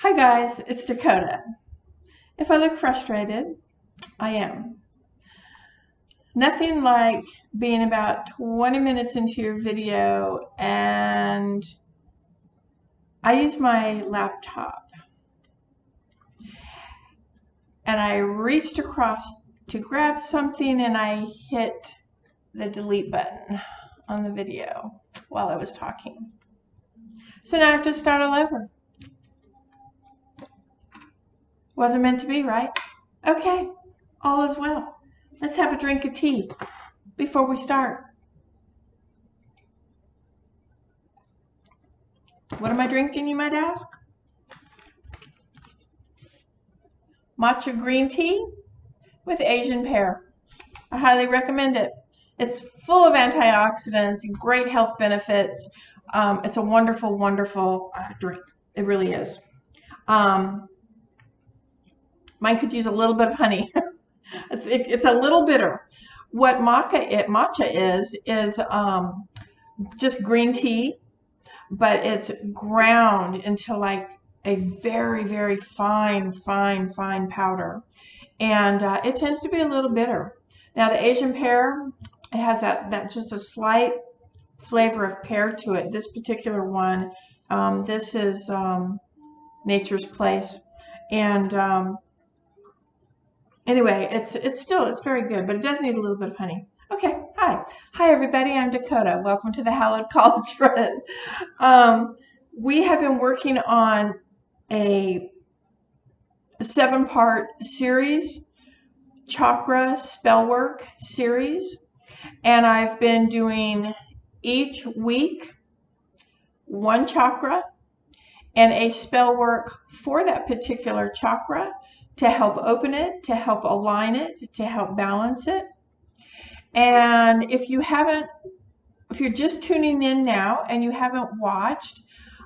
Hi guys, it's Dakota. If I look frustrated, I am. Nothing like being about 20 minutes into your video and I use my laptop and I reached across to grab something and I hit the delete button on the video while I was talking. So now I have to start all over. Wasn't meant to be, right? Okay, all is well. Let's have a drink of tea before we start. What am I drinking, you might ask? Matcha green tea with Asian pear. I highly recommend it. It's full of antioxidants, great health benefits. It's a wonderful, wonderful drink. It really is. Mine could use a little bit of honey. It's a little bitter. What matcha is just green tea, but it's ground into like a very, very fine powder. And it tends to be a little bitter. Now the Asian pear, it has that just a slight flavor of pear to it. This particular one, this is Nature's Place. And anyway, it's very good, but it does need a little bit of honey. Okay, hi everybody, I'm Dakota. Welcome to the Hallowed Cauldron. We have been working on a 7-part series, Chakra Spellwork series, and I've been doing each week one chakra and a spell work for that particular chakra to help open it, to help align it, to help balance it. And if you're just tuning in now and you haven't watched,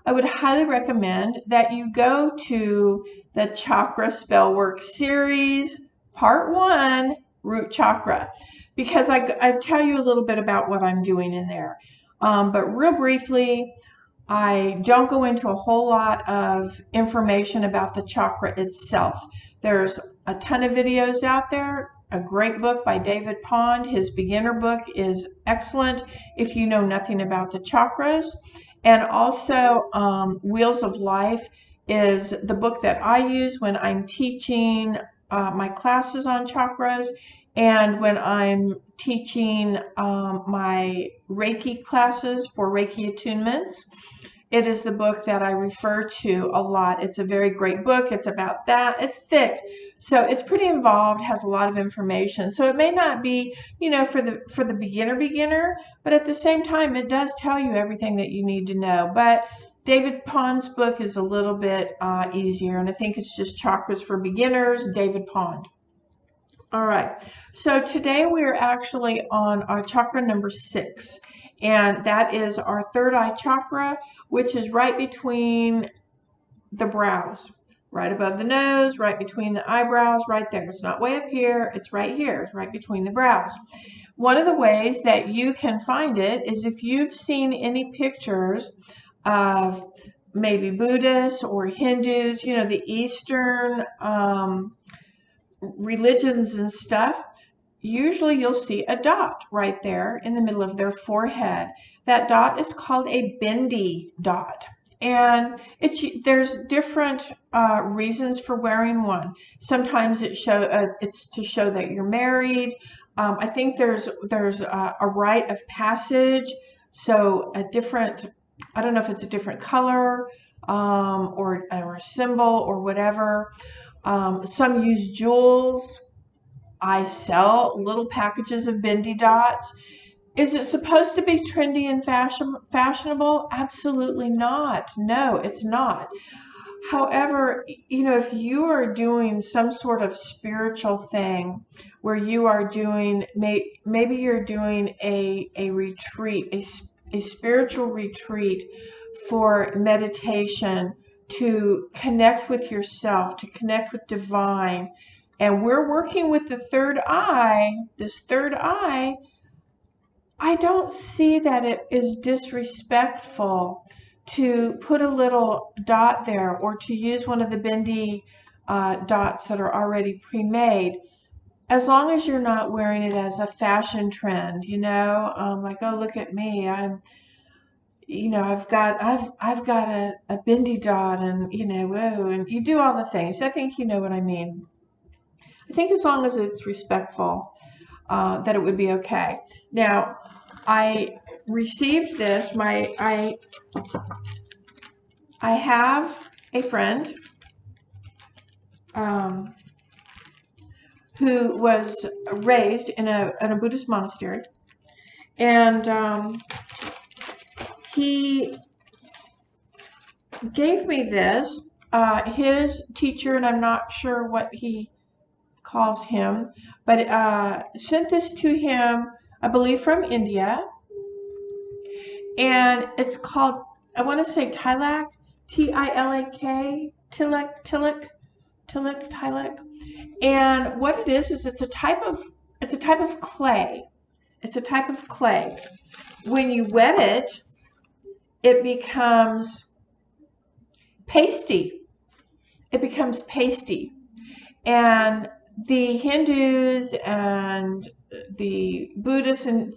I would highly recommend that you go to the Chakra Spellwork series, part 1, root chakra, because I tell you a little bit about what I'm doing in there. But real briefly, I don't go into a whole lot of information about the chakra itself. There's a ton of videos out there. A great book by David Pond. His beginner book is excellent if you know nothing about the chakras. And also Wheels of Life is the book that I use when I'm teaching my classes on chakras and when I'm teaching my Reiki classes for Reiki attunements. It is the book that I refer to a lot. It's a very great book. It's about that. It's thick, so it's pretty involved, has a lot of information. So it may not be, for the beginner, but at the same time, it does tell you everything that you need to know. But David Pond's book is a little bit easier, and I think it's just Chakras for Beginners, David Pond. All right, so today we're actually on our chakra number 6, and that is our third eye chakra, which is right between the brows, right above the nose, right between the eyebrows, right there. It's not way up here, it's right here, it's right between the brows. One of the ways that you can find it is if you've seen any pictures of maybe Buddhists or Hindus, the Eastern religions and stuff, usually you'll see a dot right there in the middle of their forehead. That dot is called a bindi dot. And there's different reasons for wearing one. Sometimes it's to show that you're married. I think there's a rite of passage. So I don't know if it's a different color or a symbol or whatever. Some use jewels. I sell little packages of bindi dots. Is it supposed to be trendy and fashionable? Absolutely not. No, it's not. However, if you are doing some sort of spiritual thing where you are doing, maybe you're doing a retreat, a spiritual retreat for meditation, to connect with yourself, to connect with divine, and we're working with the third eye, this third eye, I don't see that it is disrespectful to put a little dot there, or to use one of the bendy dots that are already pre-made, as long as you're not wearing it as a fashion trend, like, oh, look at me, I've got a bendy dot, and whoa, and you do all the things. I think you know what I mean. I think as long as it's respectful, that it would be okay. Now, I received this. I have a friend who was raised in a Buddhist monastery, and he gave me this. His teacher, and I'm not sure what he calls him, but sent this to him, I believe, from India, and it's called, I want to say tilak, Tilak, tilak. And what it is it's a type of clay. It's a type of clay. When you wet it, it becomes pasty. It becomes pasty. And the Hindus and the Buddhists and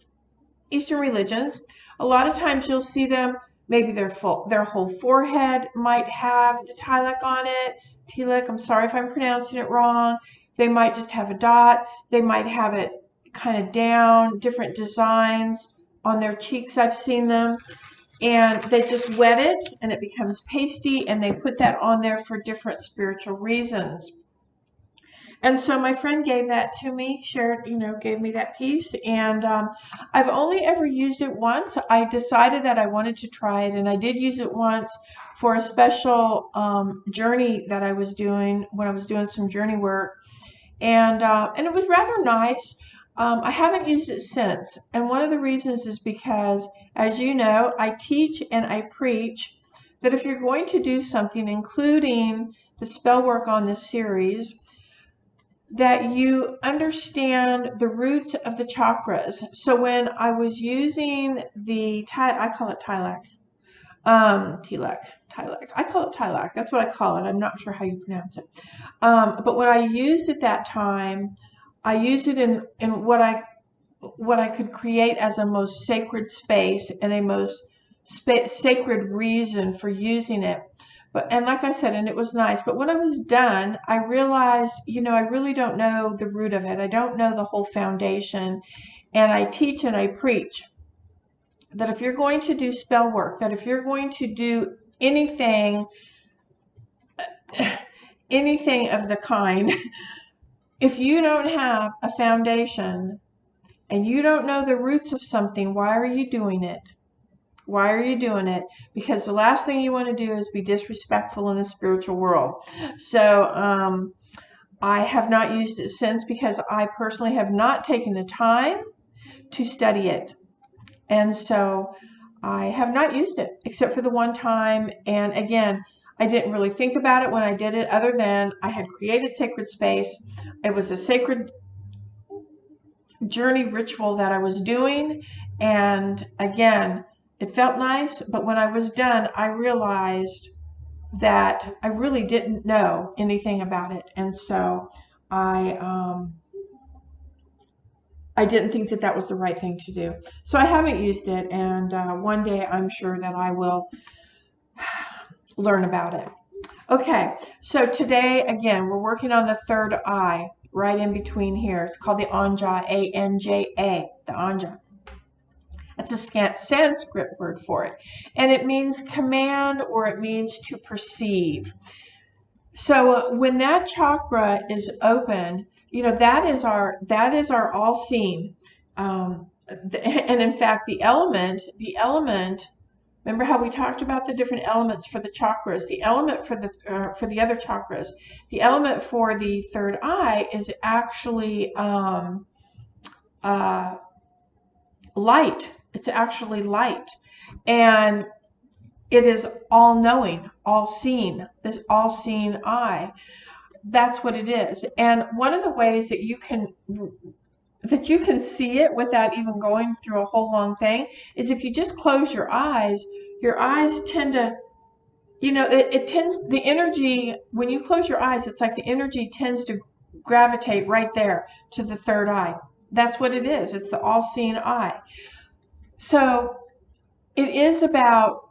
Eastern religions, a lot of times you'll see them, maybe their whole forehead might have the tilak on it. Tilak, I'm sorry if I'm pronouncing it wrong. They might just have a dot. They might have it kind of down, different designs on their cheeks. I've seen them. And they just wet it, and it becomes pasty, and they put that on there for different spiritual reasons. And so my friend gave that to me, gave me that piece, and I've only ever used it once. I decided that I wanted to try it, and I did use it once for a special journey that I was doing when I was doing some journey work, and it was rather nice. I haven't used it since, and one of the reasons is because, as you know, I teach and I preach that if you're going to do something, including the spell work on this series, that you understand the roots of the chakras. So when I was using I call it tilak, tilak. I call it tilak. That's what I call it. I'm not sure how you pronounce it. But when I used it that time, I used it in what I could create as a most sacred space and a most sacred reason for using it. And like I said, and it was nice, but when I was done, I realized, I really don't know the root of it. I don't know the whole foundation. And I teach and I preach that if you're going to do spell work, that if you're going to do anything of the kind, if you don't have a foundation and you don't know the roots of something, why are you doing it? Why are you doing it? Because the last thing you want to do is be disrespectful in the spiritual world. So I have not used it since because I personally have not taken the time to study it. And so I have not used it except for the one time. And again, I didn't really think about it when I did it, other than I had created sacred space. It was a sacred journey ritual that I was doing. And again, it felt nice, but when I was done, I realized that I really didn't know anything about it. And so I didn't think that was the right thing to do. So I haven't used it, and one day I'm sure that I will learn about it. Okay, so today, again, we're working on the third eye, right in between here. It's called the Anja, A-N-J-A, the Anja. That's a Sanskrit word for it. And it means command, or it means to perceive. So when that chakra is open, that is our all-seeing. And in fact, the element, remember how we talked about the different elements for the chakras? The element for the other chakras, the element for the third eye is actually light. It's actually light, and it is all-knowing, all-seeing. This all-seeing eye. That's what it is. And one of the ways that you can see it without even going through a whole long thing is if you just close your eyes, your eyes tend to, it tends, the energy, when you close your eyes, it's like the energy tends to gravitate right there to the third eye. That's what it is. It's the all-seeing eye. So it is about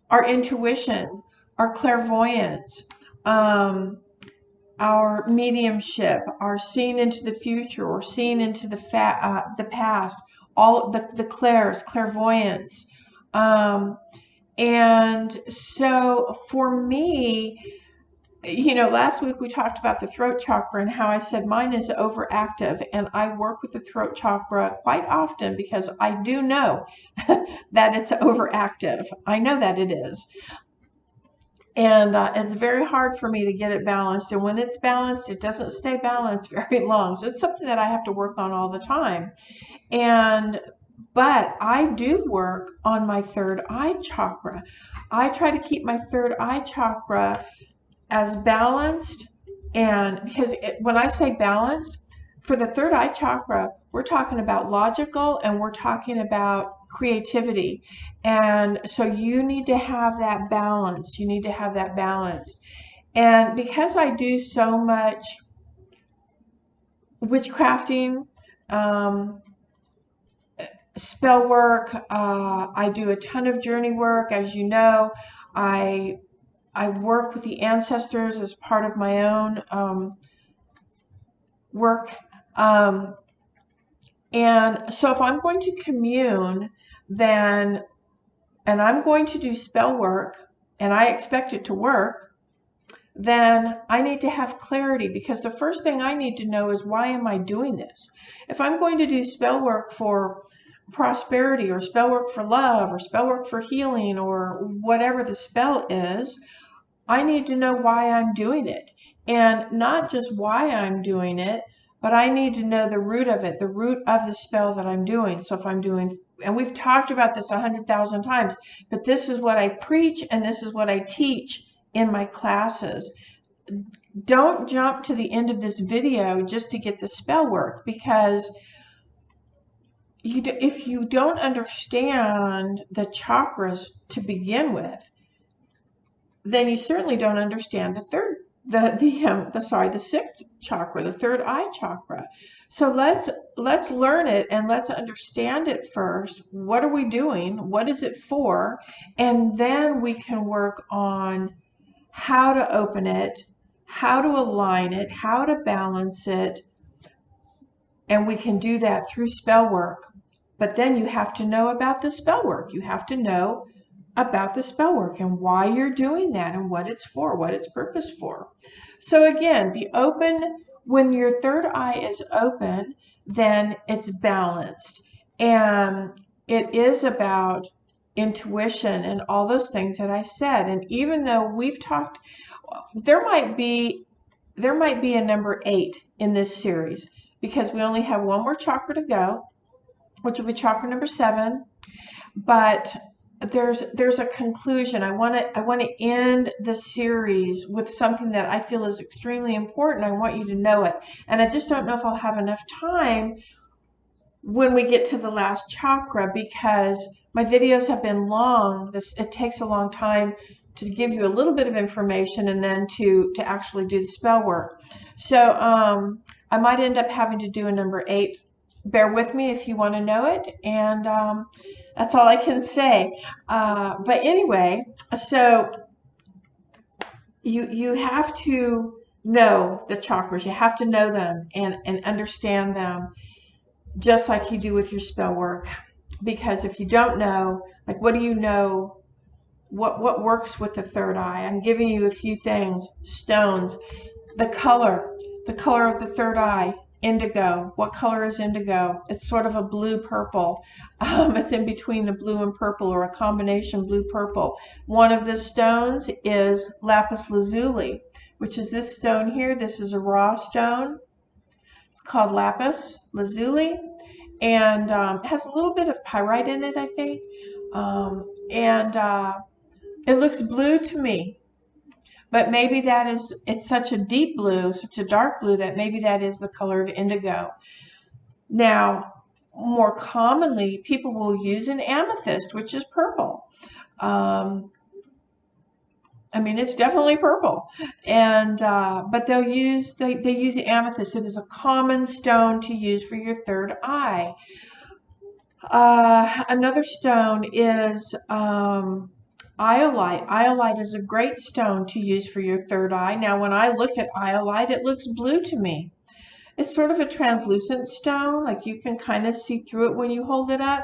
our intuition, our clairvoyance, our mediumship, our seeing into the future, or seeing into the past, all the clairvoyance. And so for me, last week we talked about the throat chakra and how I said mine is overactive, and I work with the throat chakra quite often because I do know that it's overactive. I know that it is. And it's very hard for me to get it balanced. And when it's balanced, it doesn't stay balanced very long. So it's something that I have to work on all the time. But I do work on my third eye chakra. I try to keep my third eye chakra as balanced. And because when I say balanced, for the third eye chakra, we're talking about logical and we're talking about creativity. And so you need to have that balance. You need to have that balance. And because I do so much witchcrafting, spell work, I do a ton of journey work. As you know, I work with the ancestors as part of my own work. And so if I'm going to commune, and I'm going to do spell work, and I expect it to work, then I need to have clarity, because the first thing I need to know is, why am I doing this? If I'm going to do spell work for prosperity, or spell work for love, or spell work for healing, or whatever the spell is, I need to know why I'm doing it. And not just why I'm doing it, but I need to know the root of it, the root of the spell that I'm doing. So if I'm doing, and we've talked about this 100,000 times, but this is what I preach and this is what I teach in my classes. Don't jump to the end of this video just to get the spell work, because if you don't understand the chakras to begin with, then you certainly don't understand the sixth chakra, the third eye chakra. So let's learn it and let's understand it first. What are we doing? What is it for? And then we can work on how to open it, how to align it, how to balance it. And we can do that through spell work. But then you have to know about the spell work. You have to know about the spell work and why you're doing that and what it's for, what its purpose for. So again, when your third eye is open, then it's balanced. And it is about intuition and all those things that I said. And even though we've talked, there might be a number 8 in this series, because we only have one more chakra to go, which will be chakra number 7. But there's a conclusion. I want to end the series with something that I feel is extremely important. I want you to know it. And I just don't know if I'll have enough time when we get to the last chakra, because my videos have been long. It takes a long time to give you a little bit of information and then to actually do the spell work. So I might end up having to do a number 8. Bear with me if you want to know it, and that's all I can say. But anyway, so you have to know the chakras. You have to know them and understand them, just like you do with your spell work. Because if you don't know, like, what do you know? What works with the third eye? I'm giving you a few things. Stones, the color of the third eye. Indigo. What color is indigo? It's sort of a blue-purple. It's in between the blue and purple, or a combination blue-purple. One of the stones is lapis lazuli, which is this stone here. This is a raw stone. It's called lapis lazuli, and it has a little bit of pyrite in it, I think. It looks blue to me. But maybe it's such a deep blue, such a dark blue, that maybe that is the color of indigo. Now, more commonly, people will use an amethyst, which is purple. I mean, it's definitely purple, and but they use amethyst. It is a common stone to use for your third eye. Another stone is iolite. Iolite is a great stone to use for your third eye. Now, when I look at iolite, it looks blue to me. It's sort of a translucent stone, like you can kind of see through it when you hold it up.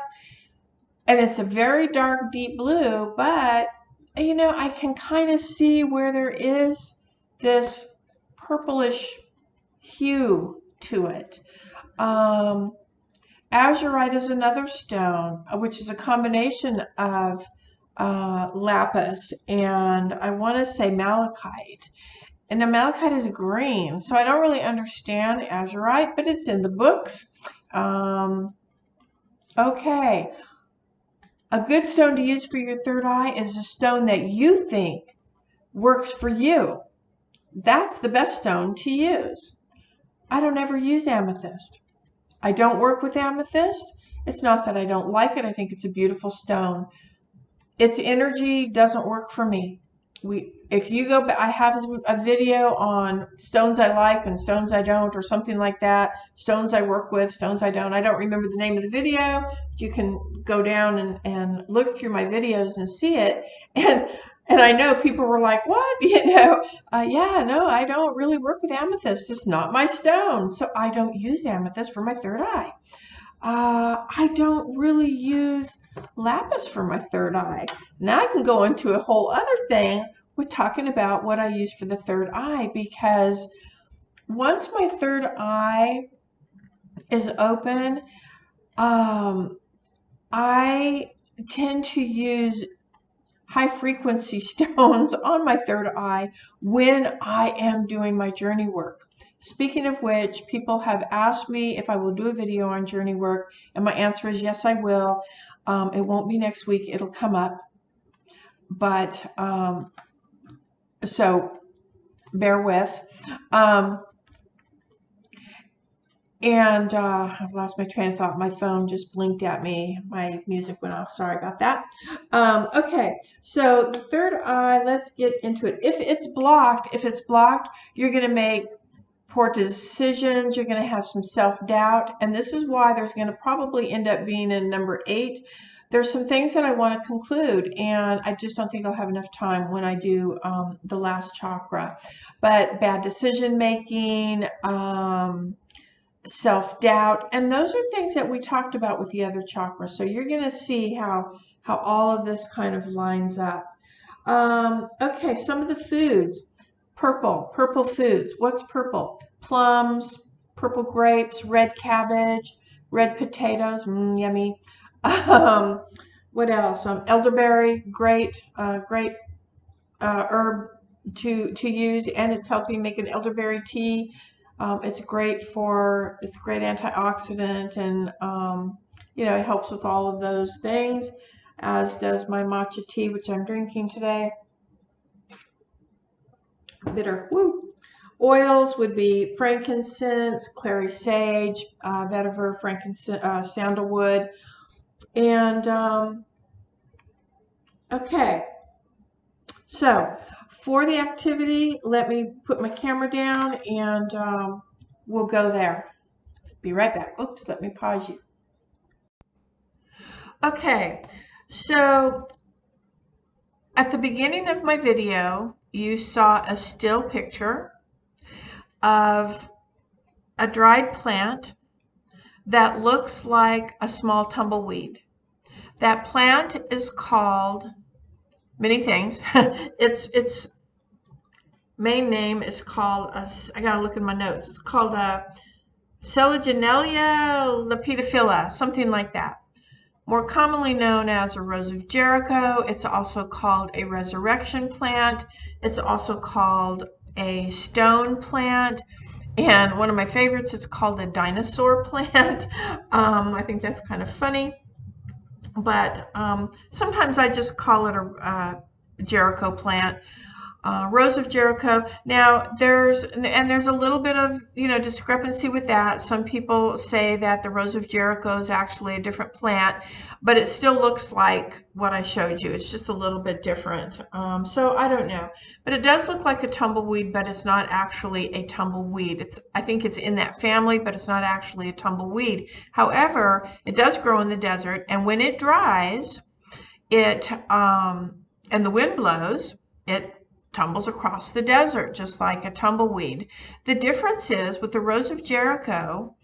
And it's a very dark, deep blue, but you know, I can kind of see where there is this purplish hue to it. Azurite is another stone, which is a combination of lapis and I want to say malachite. And the malachite is green, so I don't really understand azurite, but it's in the books. Okay. A good stone to use for your third eye is a stone that you think works for you. That's the best stone to use. I don't ever use amethyst. I don't work with amethyst. It's not that I don't like it. I think it's a beautiful stone. Its energy doesn't work for me. If you go back, I have a video on stones I like and stones I don't, or something like that. Stones I work with, stones I don't. I don't remember the name of the video. You can go down and look through my videos and see it. And I know people were like, what? You know, yeah, no, I don't really work with amethyst. It's not my stone. So I don't use amethyst for my third eye. I don't really use lapis for my third eye. Now I can go into a whole other thing with talking about what I use for the third eye, because once my third eye is open, I tend to use high frequency stones on my third eye when I am doing my journey work. Speaking of which, people have asked me if I will do a video on journey work, and my answer is yes, I will. It won't be next week, it'll come up. But, so bear with. I've lost my train of thought. My phone just blinked at me. My music went off. Sorry about that. Okay, so the third eye, let's get into it. If it's blocked, you're going to make poor decisions. You're going to have some self-doubt. And this is why there's going to probably end up being in number 8. There's some things that I want to conclude, and I just don't think I'll have enough time when I do the last chakra. But bad decision making, self-doubt, and those are things that we talked about with the other chakras. So you're going to see how all of this kind of lines up. Okay, some of the foods. Purple foods. What's purple? Plums, purple grapes, red cabbage, red potatoes, yummy. What else? Elderberry, great herb to use, and it's healthy. Make an elderberry tea. It's great antioxidant, and you know, it helps with all of those things, as does my matcha tea, which I'm drinking today. Bitter. Woo! Oils would be frankincense, clary sage, vetiver, frankincense, sandalwood, and okay. So for the activity, let me put my camera down and we'll go there. Be right back. Oops, let me pause you. Okay, so at the beginning of my video, you saw a still picture of a dried plant that looks like a small tumbleweed. That plant is called many things. Its main name is called, I gotta look in my notes, it's called Selaginella lepidophylla, something like that. More commonly known as a rose of Jericho. It's also called a resurrection plant. It's also called a stone plant. And one of my favorites, it's called a dinosaur plant. I think that's kind of funny. But sometimes I just call it a Jericho plant. Rose of Jericho. Now there's a little bit of discrepancy with that. Some people say that the Rose of Jericho is actually a different plant, but it still looks like what I showed you. It's just a little bit different. So I don't know, but it does look like a tumbleweed, but it's not actually a tumbleweed. I think it's in that family, but it's not actually a tumbleweed. However, it does grow in the desert, and when it dries, and the wind blows, it tumbles across the desert just like a tumbleweed. The difference is with the Rose of Jericho,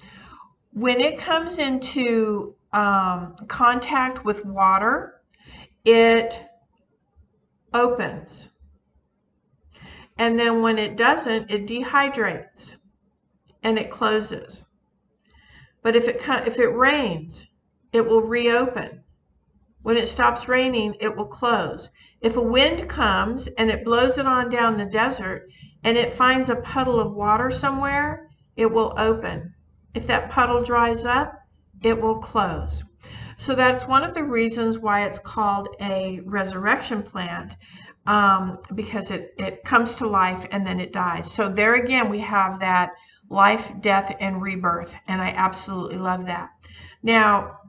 when it comes into contact with water, it opens. And then when it doesn't, it dehydrates and it closes. But if it rains, it will reopen. When it stops raining, it will close. If a wind comes and it blows it on down the desert and it finds a puddle of water somewhere, it will open. If that puddle dries up, it will close. So that's one of the reasons why it's called a resurrection plant, because it comes to life and then it dies. So there again, we have that life, death, and rebirth, and I absolutely love that. Now,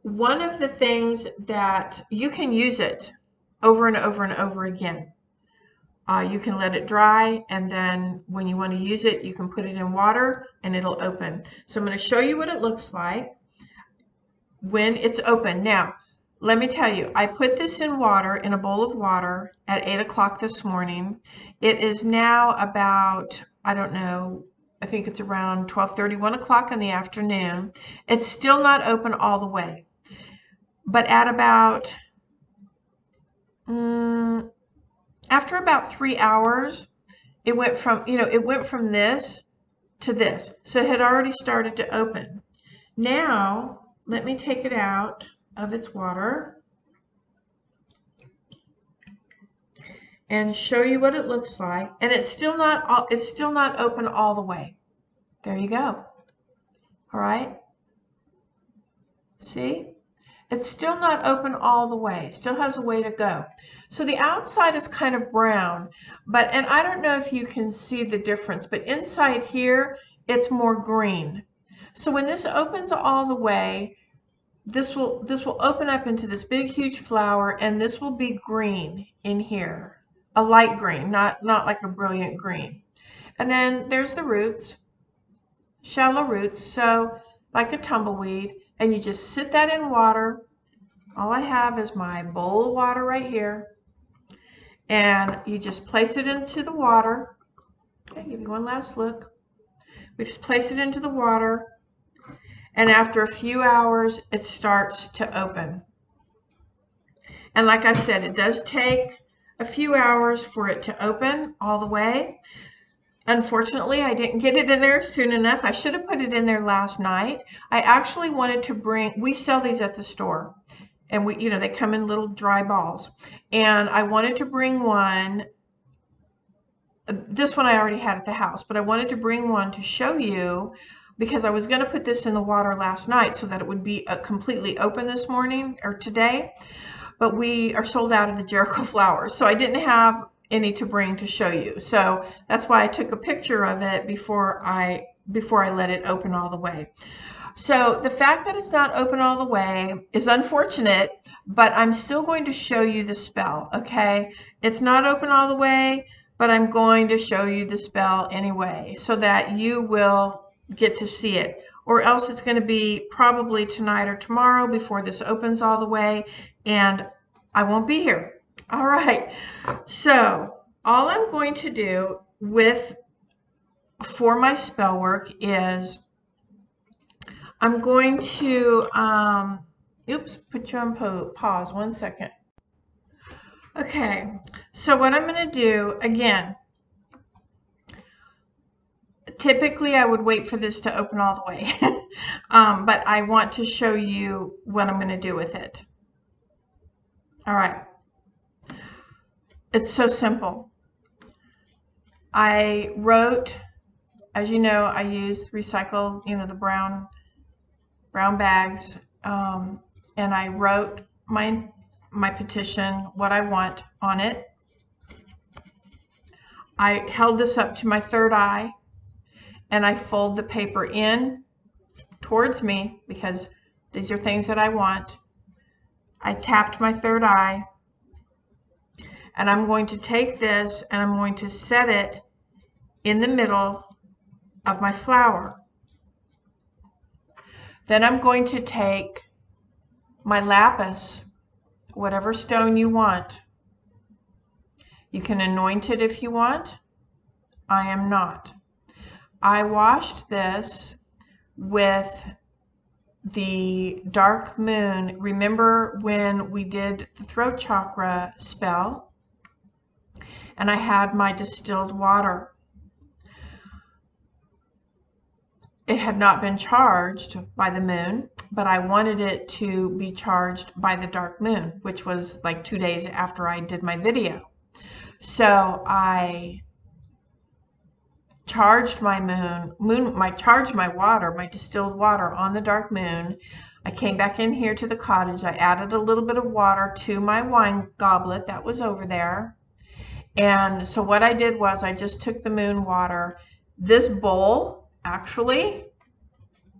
one of the things that you can use it over and over and over again. You can let it dry, and then when you want to use it, you can put it in water and it'll open. So I'm going to show you what it looks like when it's open. Now, let me tell you, I put this in water, in a bowl of water at 8 o'clock this morning. It is now about, I don't know, I think it's around 12:30, 1 o'clock in the afternoon. It's still not open all the way. But at about, after about 3 hours, it went from, this to this. So it had already started to open. Now, let me take it out of its water and show you what it looks like. And it's still not open all the way. There you go. All right. See? It's still not open all the way. Still has a way to go. So the outside is kind of brown, and I don't know if you can see the difference, but inside here, it's more green. So when this opens all the way, this will open up into this big, huge flower, and this will be green in here. A light green, not like a brilliant green. And then there's the roots, shallow roots, so like a tumbleweed. And you just sit that in water. All I have is my bowl of water right here. And you just place it into the water. Okay, give you one last look. We just place it into the water. And after a few hours, it starts to open. And like I said, it does take a few hours for it to open all the way. Unfortunately, I didn't get it in there soon enough. I should have put it in there last night. I actually wanted to we sell these at the store, and they come in little dry balls. And I wanted to bring one. This one I already had at the house, but I wanted to bring one to show you because I was going to put this in the water last night so that it would be completely open this morning or today. But we are sold out of the Jericho flowers, so I didn't have any to bring to show you. So that's why I took a picture of it before I let it open all the way. So the fact that it's not open all the way is unfortunate, but I'm still going to show you the spell, okay? It's not open all the way, but I'm going to show you the spell anyway so that you will get to see it. Or else it's going to be probably tonight or tomorrow before this opens all the way, and I won't be here. All right, so all I'm going to do for my spell work is I'm going to, put you on pause 1 second. Okay, so what I'm going to do, again, typically I would wait for this to open all the way, but I want to show you what I'm going to do with it. All right. It's so simple. I wrote, as you know, I use recycled, the brown bags, and I wrote my my petition, what I want on it. I held this up to my third eye, and I fold the paper in towards me because these are things that I want. I tapped my third eye, and I'm going to take this and I'm going to set it in the middle of my flower. Then I'm going to take my lapis, whatever stone you want. You can anoint it if you want. I am not. I washed this with the dark moon. Remember when we did the throat chakra spell? And I had my distilled water. It had not been charged by the moon, but I wanted it to be charged by the dark moon, which was like 2 days after I did my video. So I charged my charged my water, my distilled water on the dark moon. I came back in here to the cottage. I added a little bit of water to my wine goblet that was over there. And so what I did was I just took the moon water. This bowl actually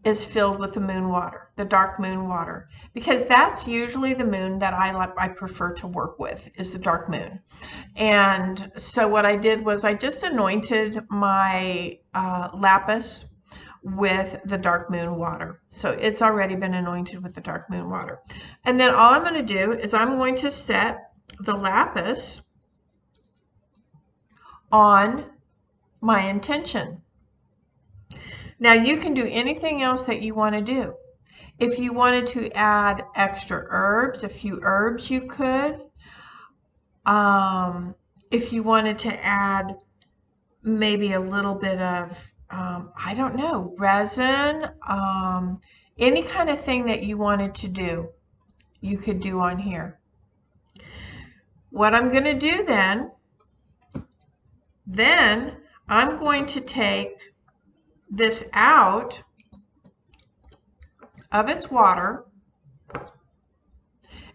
is filled with the moon water, the dark moon water, because that's usually the moon that I prefer to work with, is the dark moon. And so what I did was I just anointed my lapis with the dark moon water. So it's already been anointed with the dark moon water. And then all I'm going to do is I'm going to set the lapis on my intention. Now you can do anything else that you want to do. If you wanted to add extra herbs, a few herbs you could. If you wanted to add maybe a little bit of, I don't know, resin, any kind of thing that you wanted to do, you could do on here. What I'm going to do then I'm going to take this out of its water,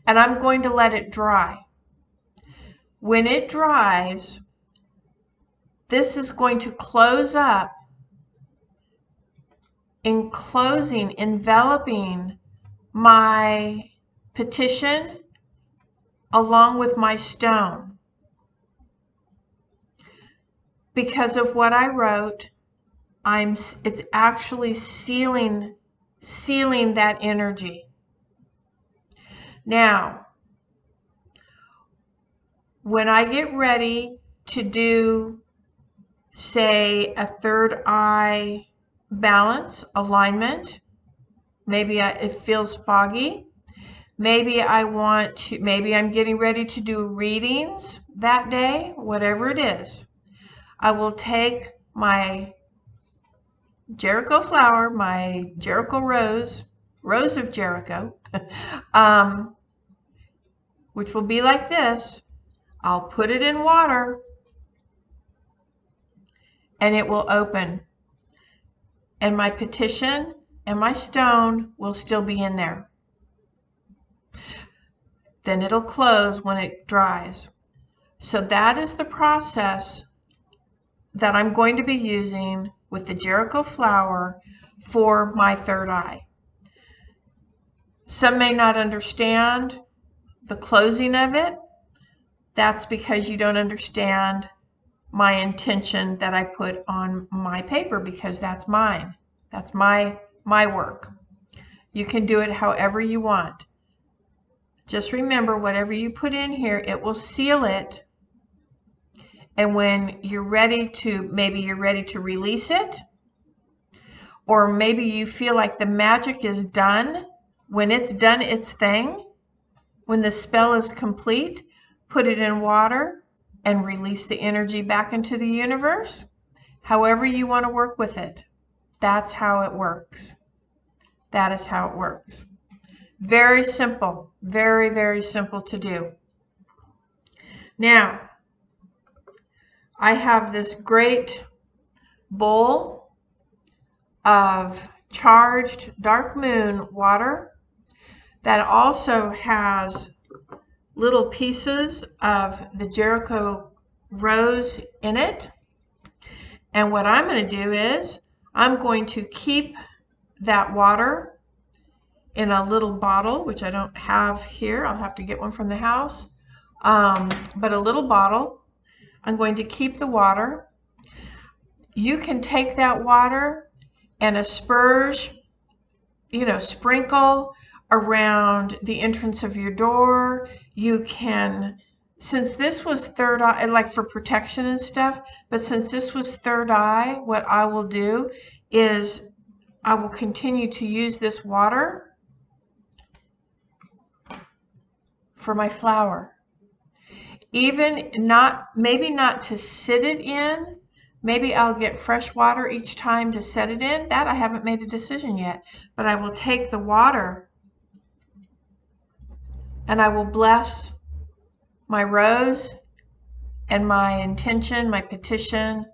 and I'm going to let it dry. When it dries, this is going to close up, enveloping my petition along with my stone. Because of what I wrote, it's actually sealing that energy. Now, when I get ready to do, say, a third eye balance, alignment, maybe it feels foggy, maybe I'm getting ready to do readings that day, whatever it is, I will take my Jericho flower, my Jericho rose of Jericho, which will be like this. I'll put it in water and it will open. And my petition and my stone will still be in there. Then it'll close when it dries. So that is the process that I'm going to be using with the Jericho flower for my third eye. Some may not understand the closing of it. That's because you don't understand my intention that I put on my paper, because that's mine. That's my work. You can do it however you want. Just remember, whatever you put in here, it will seal it. And when you're ready to, maybe you're ready to release it, or maybe you feel like the magic is done, when it's done its thing, when the spell is complete, put it in water and release the energy back into the universe. However you want to work with it, that's how it works. That is how it works. Very simple, very, very simple to do. Now, I have this great bowl of charged dark moon water that also has little pieces of the Jericho rose in it. And what I'm going to do is I'm going to keep that water in a little bottle, which I don't have here. I'll have to get one from the house. But a little bottle. I'm going to keep the water. You can take that water and asperge, sprinkle around the entrance of your door. You can, since this was third eye, like for protection and stuff, but since this was third eye, what I will do is I will continue to use this water for my flower. Even maybe not to sit it in. Maybe I'll get fresh water each time to set it in. That I haven't made a decision yet. But I will take the water and I will bless my rose and my intention, my petition,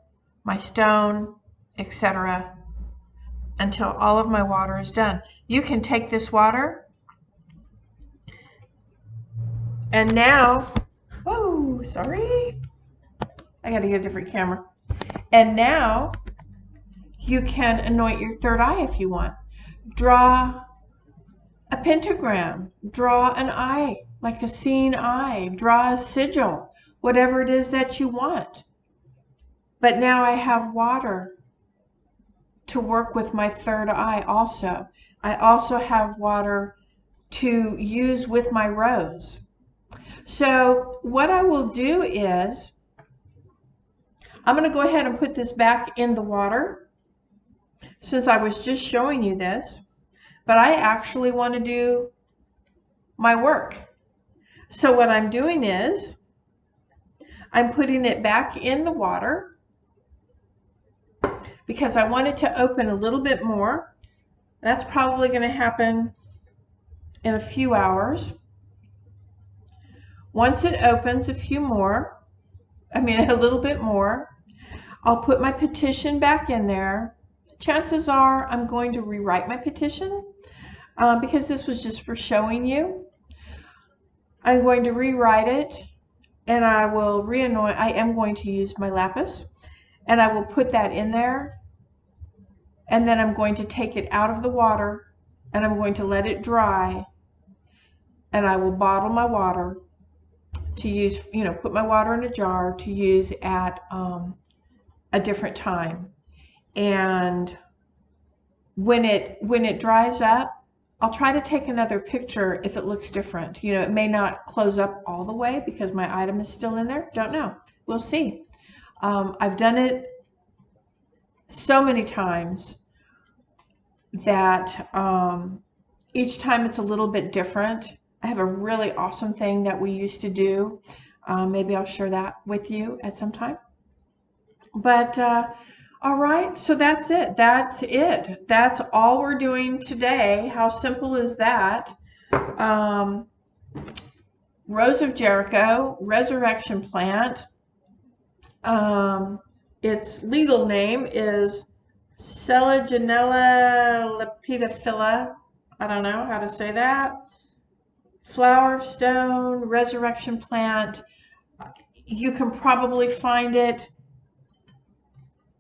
my stone, etc. until all of my water is done. You can take this water and now, oh, sorry. I got to get a different camera. And now you can anoint your third eye if you want. Draw a pentagram, draw an eye, like a seeing eye, draw a sigil, whatever it is that you want. But now I have water to work with my third eye also. I also have water to use with my rose. So what I will do is, I'm going to go ahead and put this back in the water since I was just showing you this, but I actually want to do my work. So what I'm doing is I'm putting it back in the water because I want it to open a little bit more. That's probably going to happen in a few hours. Once it opens a little bit more, I'll put my petition back in there. Chances are I'm going to rewrite my petition because this was just for showing you. I'm going to rewrite it and I will re-anoint. I am going to use my lapis and I will put that in there, and then I'm going to take it out of the water and I'm going to let it dry, and I will bottle my water to use, put my water in a jar to use at a different time. And when it dries up, I'll try to take another picture if it looks different. It may not close up all the way because my item is still in there. Don't know. We'll see. I've done it so many times that each time it's a little bit different. I have a really awesome thing that we used to do. Maybe I'll share that with you at some time. But all right, so that's it. That's all we're doing today. How simple is that? Rose of Jericho, resurrection plant. Its legal name is Selaginella lepidophylla. I don't know how to say that. Flower, stone, resurrection plant. You can probably find it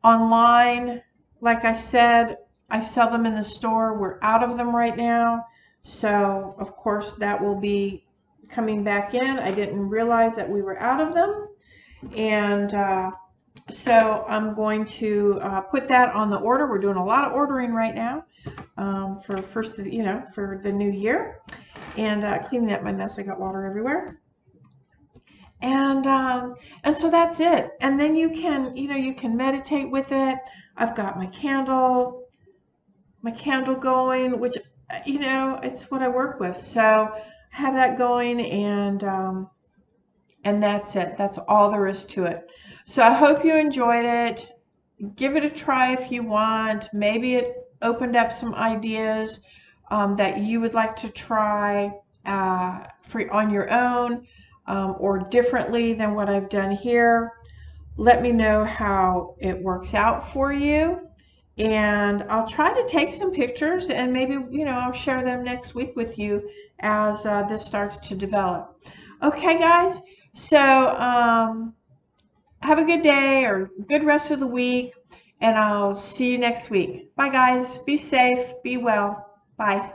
online. Like I said, I sell them in the store. We're out of them right now. So, of course, that will be coming back in. I didn't realize that we were out of them. And so I'm going to put that on the order. We're doing a lot of ordering right now for for the new year. And cleaning up my mess. I got water everywhere. And so that's it. And then you can, you can meditate with it. I've got my candle going, which, it's what I work with. So I have that going, and that's it. That's all there is to it. So I hope you enjoyed it. Give it a try if you want. Maybe it opened up some ideas that you would like to try on your own. Or differently than what I've done here. Let me know how it works out for you, and I'll try to take some pictures, and maybe I'll share them next week with you as this starts to develop. Okay, guys. So have a good day or good rest of the week, and I'll see you next week. Bye, guys. Be safe. Be well. Bye.